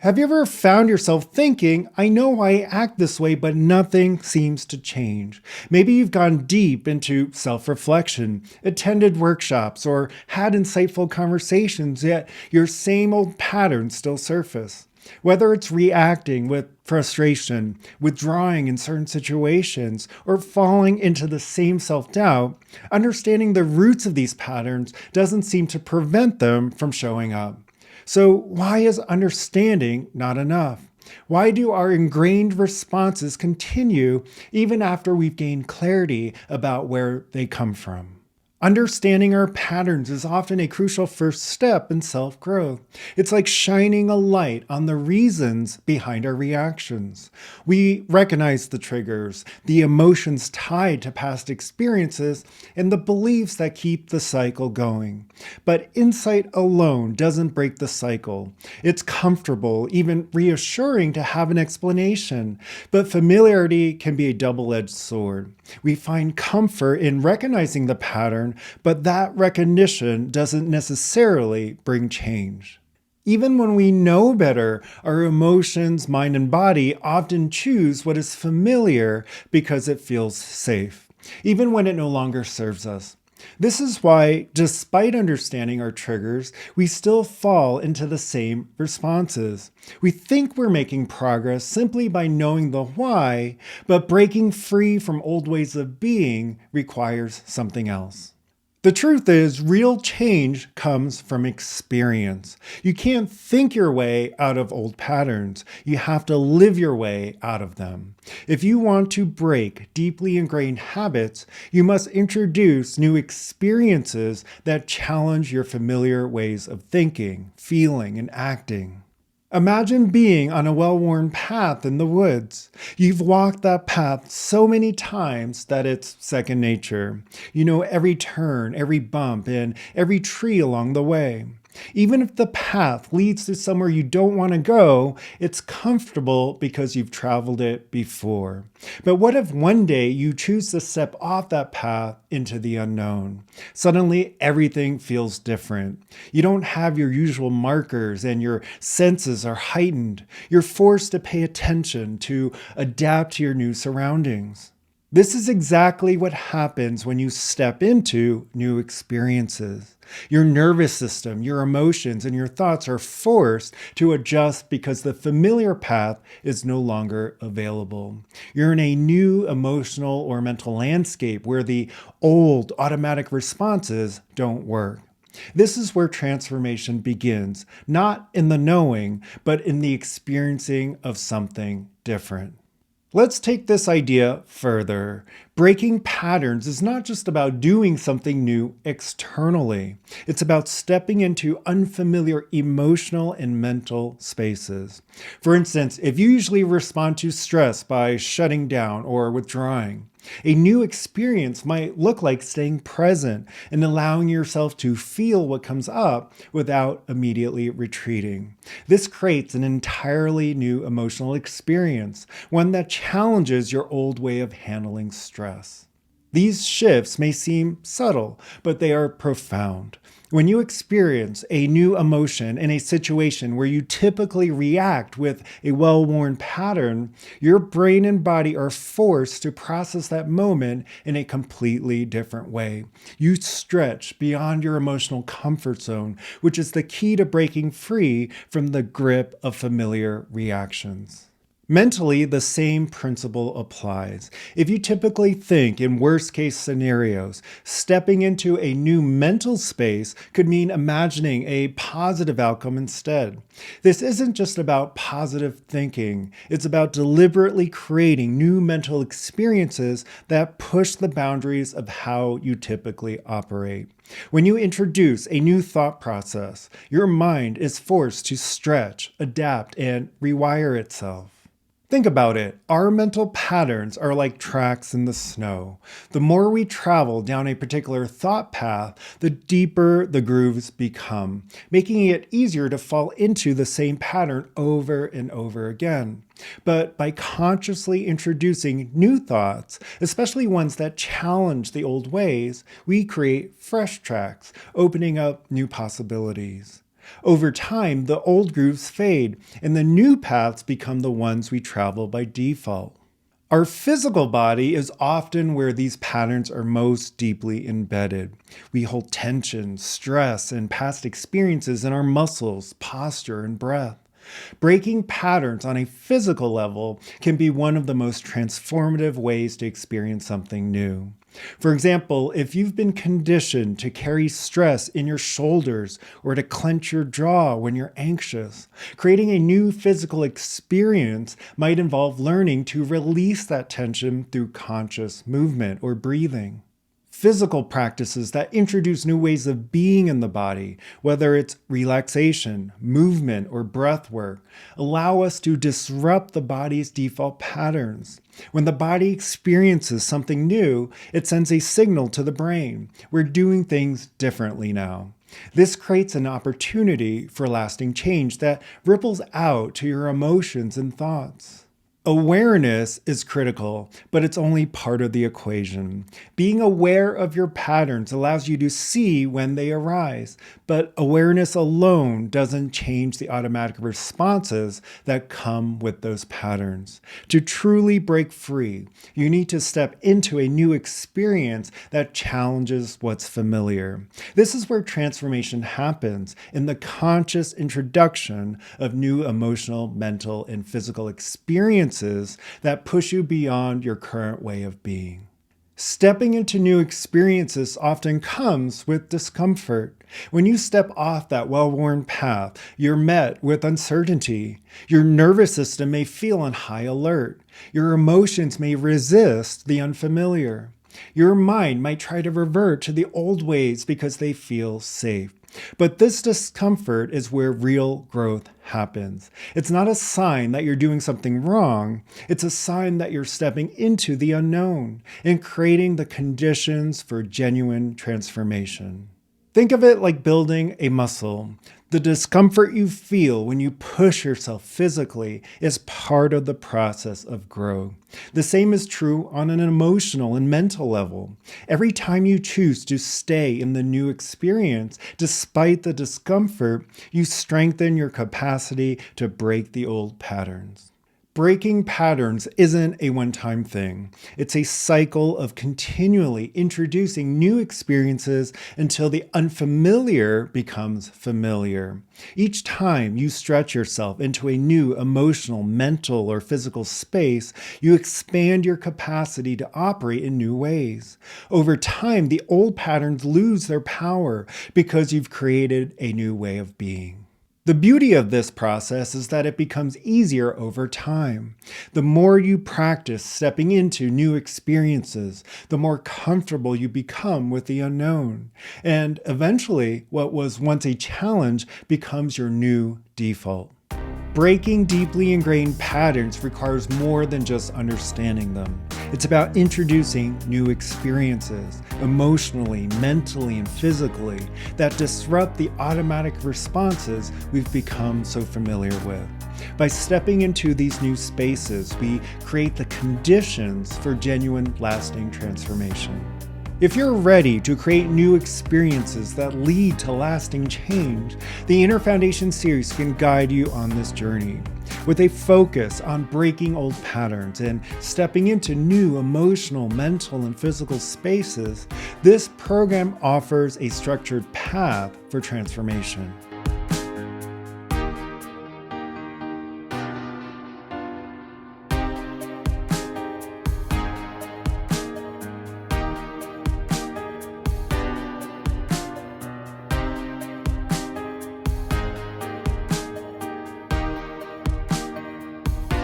Have you ever found yourself thinking, I know I act this way, but nothing seems to change? Maybe you've gone deep into self reflection, attended workshops, or had insightful conversations, yet your same old patterns still surface. Whether it's reacting with frustration, withdrawing in certain situations, or falling into the same self doubt, understanding the roots of these patterns doesn't seem to prevent them from showing up. So, why is understanding not enough? Why do our ingrained responses continue even after we've gained clarity about where they come from? Understanding our patterns is often a crucial first step in self growth. It's like shining a light on the reasons behind our reactions. We recognize the triggers, the emotions tied to past experiences, and the beliefs that keep the cycle going. But insight alone doesn't break the cycle. It's comfortable, even reassuring to have an explanation, but familiarity can be a double edged sword. We find comfort in recognizing the pattern, but that recognition doesn't necessarily bring change. Even when we know better, our emotions, mind, and body often choose what is familiar because it feels safe, even when it no longer serves us. This is why, despite understanding our triggers, we still fall into the same responses. We think we're making progress simply by knowing the why, but breaking free from old ways of being requires something else. The truth is, real change comes from experience. You can't think your way out of old patterns. You have to live your way out of them. If you want to break deeply ingrained habits, you must introduce new experiences that challenge your familiar ways of thinking, feeling, and acting. Imagine being on a well-worn path in the woods. You've walked that path so many times that it's second nature. You know every turn, every bump, and every tree along the way. Even if the path leads to somewhere you don't want to go, it's comfortable because you've traveled it before. But what if one day you choose to step off that path into the unknown? Suddenly, everything feels different. You don't have your usual markers and your senses are heightened. You're forced to pay attention, to adapt to your new surroundings. This is exactly what happens when you step into new experiences. Your nervous system, your emotions, and your thoughts are forced to adjust because the familiar path is no longer available. You're in a new emotional or mental landscape where the old automatic responses don't work. This is where transformation begins, not in the knowing, but in the experiencing of something different. Let's take this idea further. Breaking patterns is not just about doing something new externally. It's about stepping into unfamiliar emotional and mental spaces. For instance, if you usually respond to stress by shutting down or withdrawing, a new experience might look like staying present and allowing yourself to feel what comes up without immediately retreating. This creates an entirely new emotional experience, one that challenges your old way of handling stress. These shifts may seem subtle, but they are profound. When you experience a new emotion in a situation where you typically react with a well-worn pattern, your brain and body are forced to process that moment in a completely different way. You stretch beyond your emotional comfort zone, which is the key to breaking free from the grip of familiar reactions. Mentally, the same principle applies. If you typically think in worst case scenarios, stepping into a new mental space could mean imagining a positive outcome instead. This isn't just about positive thinking. It's about deliberately creating new mental experiences that push the boundaries of how you typically operate. When you introduce a new thought process, your mind is forced to stretch, adapt, and rewire itself. Think about it. Our mental patterns are like tracks in the snow. The more we travel down a particular thought path, the deeper the grooves become, making it easier to fall into the same pattern over and over again. But by consciously introducing new thoughts, especially ones that challenge the old ways, we create fresh tracks, opening up new possibilities. Over time, the old grooves fade, and the new paths become the ones we travel by default. Our physical body is often where these patterns are most deeply embedded. We hold tension, stress, and past experiences in our muscles, posture, and breath. Breaking patterns on a physical level can be one of the most transformative ways to experience something new. For example, if you've been conditioned to carry stress in your shoulders or to clench your jaw when you're anxious, creating a new physical experience might involve learning to release that tension through conscious movement or breathing. Physical practices that introduce new ways of being in the body, whether it's relaxation, movement, or breath work, allow us to disrupt the body's default patterns. When the body experiences something new, it sends a signal to the brain. We're doing things differently now. This creates an opportunity for lasting change that ripples out to your emotions and thoughts. Awareness is critical, but it's only part of the equation. Being aware of your patterns allows you to see when they arise, but awareness alone doesn't change the automatic responses that come with those patterns. To truly break free, you need to step into a new experience that challenges what's familiar. This is where transformation happens, in the conscious introduction of new emotional, mental, and physical experiences that push you beyond your current way of being. Stepping into new experiences often comes with discomfort. When you step off that well-worn path, you're met with uncertainty. Your nervous system may feel on high alert. Your emotions may resist the unfamiliar. Your mind might try to revert to the old ways because they feel safe. But this discomfort is where real growth happens. It's not a sign that you're doing something wrong. It's a sign that you're stepping into the unknown and creating the conditions for genuine transformation. Think of it like building a muscle. The discomfort you feel when you push yourself physically is part of the process of growth. The same is true on an emotional and mental level. Every time you choose to stay in the new experience, despite the discomfort, you strengthen your capacity to break the old patterns. Breaking patterns isn't a one-time thing. It's a cycle of continually introducing new experiences until the unfamiliar becomes familiar. Each time you stretch yourself into a new emotional, mental, or physical space, you expand your capacity to operate in new ways. Over time, the old patterns lose their power because you've created a new way of being. The beauty of this process is that it becomes easier over time. The more you practice stepping into new experiences, the more comfortable you become with the unknown. And eventually, what was once a challenge becomes your new default. Breaking deeply ingrained patterns requires more than just understanding them. It's about introducing new experiences, emotionally, mentally, and physically, that disrupt the automatic responses we've become so familiar with. By stepping into these new spaces, we create the conditions for genuine, lasting transformation. If you're ready to create new experiences that lead to lasting change, the Inner Foundation series can guide you on this journey. With a focus on breaking old patterns and stepping into new emotional, mental, and physical spaces, this program offers a structured path for transformation.